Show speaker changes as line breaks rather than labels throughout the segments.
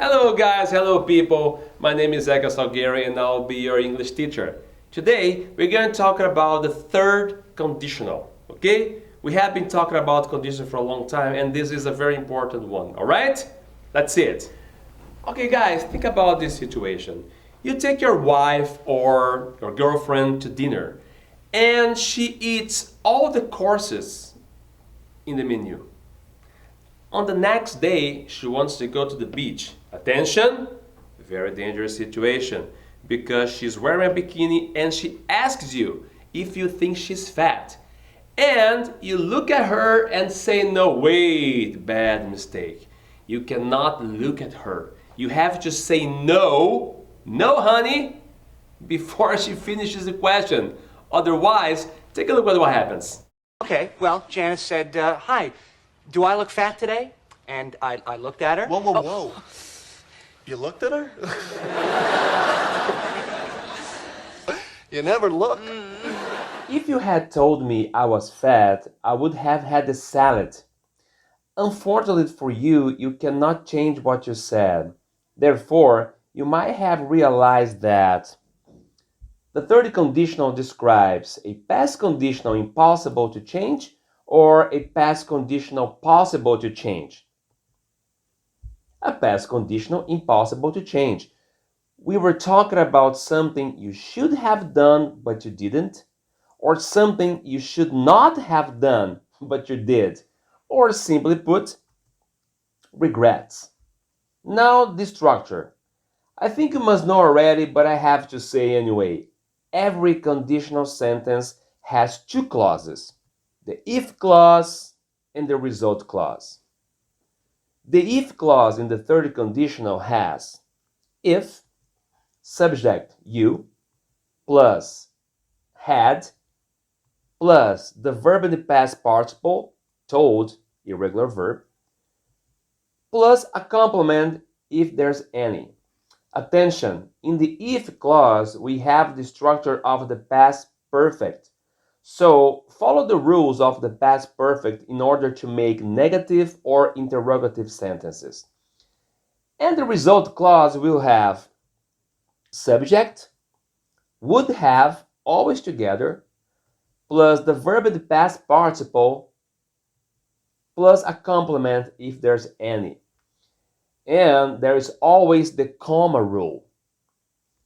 Hello guys, hello people. My name is Agora and I'll be your English teacher. Today we're going to talk about the third conditional, okay? We have been talking about conditional for a long time and this is a very important one, alright? That's it. Okay guys, think about this situation. You take your wife or your girlfriend to dinner and she eats all the courses in the menu. On the next day, she wants to go to the beach. Attention, very dangerous situation because she's wearing a bikini and she asks you if you think she's fat. And you look at her and say, no, wait, bad mistake. You cannot look at her. You have to say no, no honey, before she finishes the question. Otherwise, take a look at what happens.
Okay, well, Janice said, hi, do I look fat today? And I looked at her.
Whoa, whoa, whoa. You looked at her? You never look.
If you had told me I was fat, I would have had the salad. Unfortunately for you, you cannot change what you said. Therefore, you might have realized that the third conditional describes a past conditional impossible to change or a past conditional possible to change. A past conditional impossible to change. We were talking about something you should have done but you didn't, or something you should not have done but you did, or simply put, regrets. Now the structure. I think you must know already, but I have to say anyway. Every conditional sentence has two clauses, the if clause and the result clause. The if clause in the third conditional has if, subject you, plus had, plus the verb in the past participle, told, irregular verb, plus a complement if there's any. Attention, in the if clause, we have the structure of the past perfect. So follow the rules of the past perfect in order to make negative or interrogative sentences. And the result clause will have subject, would have, always together, plus the verb in the past participle, plus a complement if there's any. And there is always the comma rule.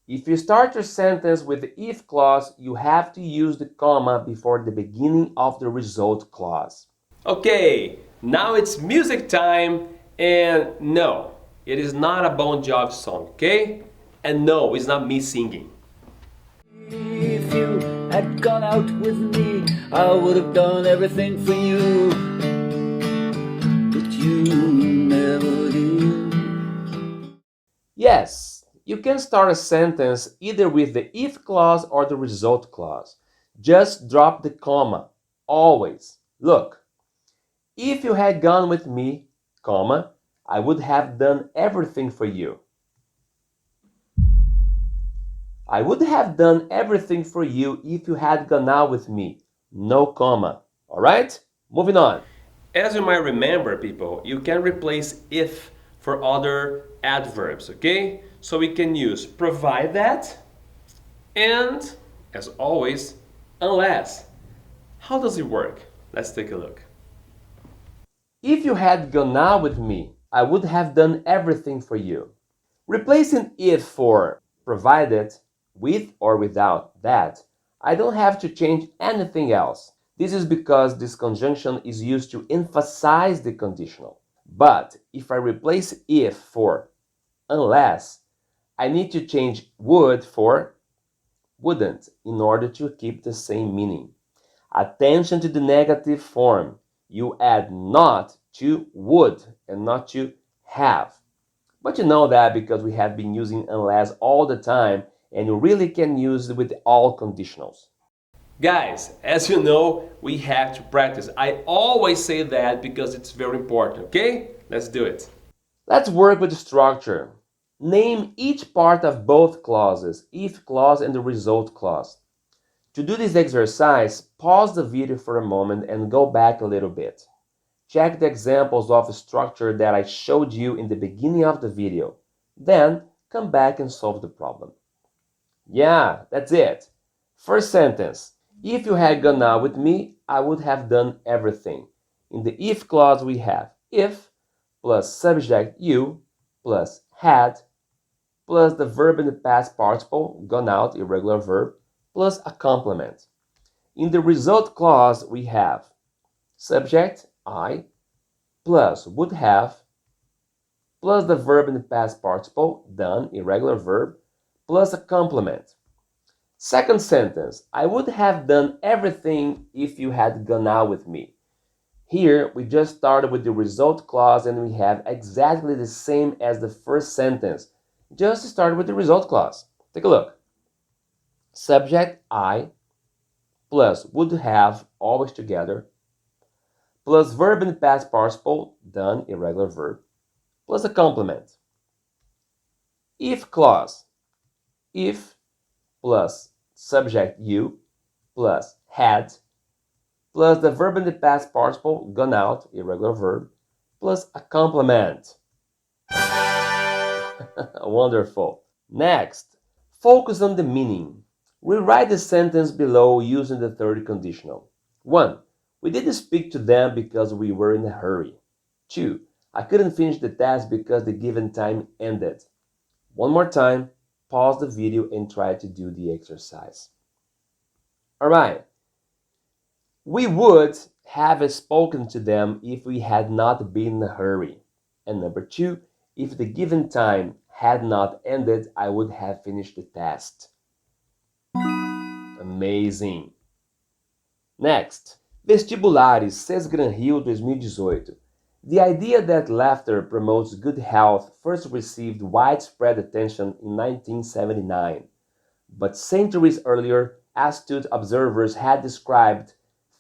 If you start your sentence with the if clause, you have to use the comma before the beginning of the result clause. Okay, now it's music time, and no, it is not a Bon Jovi song, okay? And no, it's not me singing.
If you had gone out with me, I would have done everything for you, but you never did.
Yes, you can start a sentence either with the if clause or the result clause. Just drop the comma, always. Look, if you had gone with me, comma, I would have done everything for you. I would have done everything for you if you had gone out with me. No comma. Alright? Moving on. As you might remember, people, you can replace if for other adverbs, okay? So we can use provide that and, as always, unless. How does it work? Let's take a look. If you had gone out with me, I would have done everything for you. Replacing if for provided, with or without that, I don't have to change anything else. This is because this conjunction is used to emphasize the conditional. But if I replace if for unless, I need to change would for wouldn't in order to keep the same meaning. Attention to the negative form. You add not to would and not to have. But you know that because we have been using unless all the time, and you really can use it with all conditionals. Guys, as you know, we have to practice. I always say that because it's very important, okay? Let's do it. Let's work with the structure. Name each part of both clauses, if clause and the result clause. To do this exercise, pause the video for a moment and go back a little bit. Check the examples of structure that I showed you in the beginning of the video. Then come back and solve the problem. Yeah, that's it. First sentence. If you had gone out with me, I would have done everything. In the if clause we have if plus subject you plus had plus the verb in the past participle, gone out, irregular verb, plus a complement. In the result clause we have subject I plus would have plus the verb in the past participle, done, irregular verb, plus a complement. Second sentence, I would have done everything if you had gone out with me. Here, we just started with the result clause and we have exactly the same as the first sentence. Just started with the result clause. Take a look. Subject I plus would have, always together, plus verb in the past participle, done, irregular verb, plus a complement. If clause, if plus subject you plus had plus the verb in the past participle, gone out, irregular verb, plus a complement. Wonderful. Next, focus on the meaning. Rewrite the sentence below using the third conditional. 1. We didn't speak to them because we were in a hurry. 2. I couldn't finish the task because the given time ended. One more time, pause the video and try to do the exercise. Alright. We would have spoken to them if we had not been in a hurry. And number 2, if the given time had not ended, I would have finished the task. Amazing. Next, Vestibulares, SES Gran Rio 2018. The idea that laughter promotes good health first received widespread attention in 1979. But centuries earlier, astute observers had described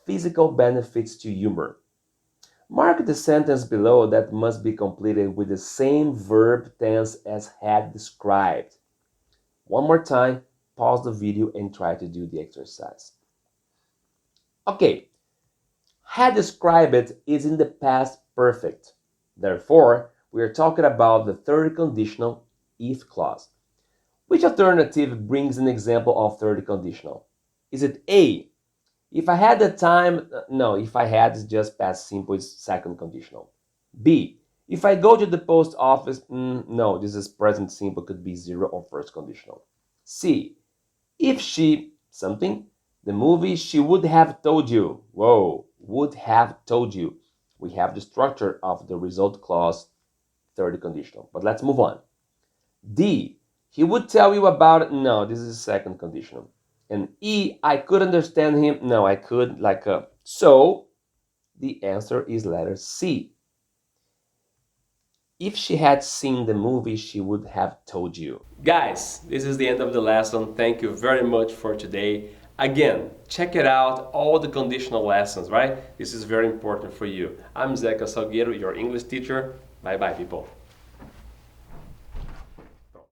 physical benefits to humor. Mark the sentence below that must be completed with the same verb tense as had described. One more time, pause the video and try to do the exercise. Okay, had described is in the past perfect. Therefore, we are talking about the third conditional if clause. Which alternative brings an example of third conditional? Is it A? If I had the time, no, if I had is just past simple, it's second conditional. B, if I go to the post office, no, this is present simple, could be zero or first conditional. C, if she, something, the movie she would have told you, whoa, would have told you. We have the structure of the result clause, third conditional, but let's move on. D, he would tell you about it, no, this is second conditional. And E, I could understand him. No, I could, so the answer is letter C. If she had seen the movie, she would have told you. Guys, this is the end of the lesson. Thank you very much for today. Again, check it out, all the conditional lessons, right? This is very important for you. I'm Zeca Salgueiro, your English teacher. Bye-bye, people.